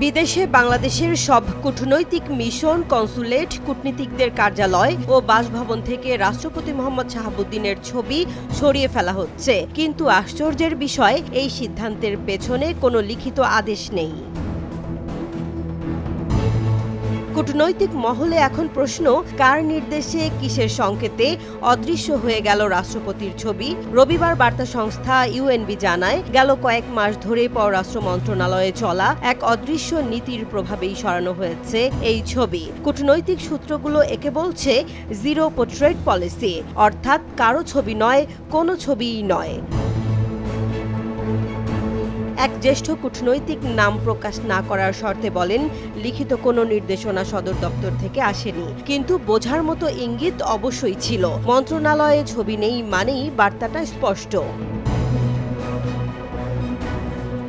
বিদেশে বাংলাদেশের সব কূটনৈতিক মিশন, কনসুলেট, কূটনীতিকদের কার্যালয় ও বাসভবন থেকে রাষ্ট্রপতি মোহাম্মদ শাহাবুদ্দিনের ছবি সরিয়ে ফেলা হচ্ছে। কিন্তু আশ্চর্যের বিষয়, এই সিদ্ধান্তের পেছনে কোনো লিখিত আদেশ নেই। কূটনৈতিক মহলে এখন প্রশ্ন, কার নির্দেশে, কিসের সংকেতে অদৃশ্য হয়ে গেল রাষ্ট্রপতির ছবি? রবিবার বার্তা সংস্থা ইউএনবি জানায়, গেল কয়েক মাস ধরে পররাষ্ট্র মন্ত্রণালয়ে চলা এক অদৃশ্য নীতির প্রভাবেই সরানো হয়েছে এই ছবি। কূটনৈতিক সূত্রগুলো একে বলছে জিরো পোর্ট্রেট পলিসি, অর্থাৎ কারো ছবি নয়, কোনো ছবিই নয়। এক জ্যেষ্ঠ কূটনৈতিক নাম প্রকাশ না করার শর্তে বলেন, লিখিত কোনো নির্দেশনা সদর দপ্তর থেকে আসেনি, কিন্তু বোঝার মতো ইঙ্গিত অবশ্যই ছিল। মন্ত্রণালয়ে ছবি নেই মানেই বার্তাটা স্পষ্ট।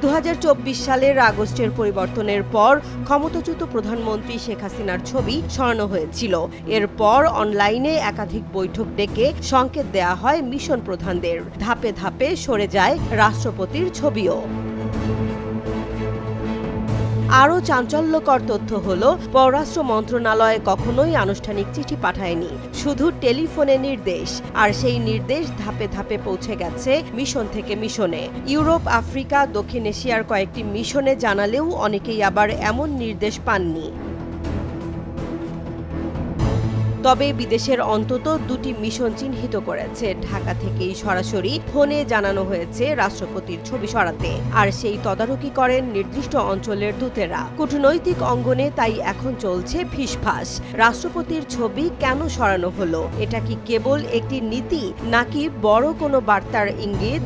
2024 সালের আগস্টের পরিবর্তনের পর ক্ষমতাচ্যুত প্রধানমন্ত্রী শেখ হাসিনার ছবি সরানো হয়েছিল। এরপর অনলাইনে একাধিক বৈঠক ডেকে সংকেত দেয়া হয় মিশন প্রধানদের। ধাপে ধাপে সরে যায় রাষ্ট্রপতির ছবিও। আরও চাঞ্চল্যকর তথ্য হলো, পররাষ্ট্র মন্ত্রণালয় কখনোই আনুষ্ঠানিক চিঠি পাঠায়নি, শুধু টেলিফোনে নির্দেশ। আর সেই নির্দেশ ধাপে ধাপে পৌঁছে গেছে মিশন থেকে মিশনে। ইউরোপ, আফ্রিকা, দক্ষিণ এশিয়ার কয়েকটি মিশনে জানালেও অনেকেই আবার এমন নির্দেশ পাননি। তবে বিদেশের অন্তত দুটি মিশন চিহ্নিত করেছে। ঢাকা থেকেই সরাসরি ফোনে জানানো হয়েছে রাষ্ট্রপতির ছবি সরাতে, আর সেই তদারকি করেন নির্দিষ্ট অঞ্চলের দূতেরা। কূটনৈতিক অঙ্গনে তাই এখন চলছে ফিসফাস। রাষ্ট্রপতির ছবি কেন সরানো হলো? এটা কি কেবল একটি নীতি, নাকি বড় কোনো বার্তার ইঙ্গিত?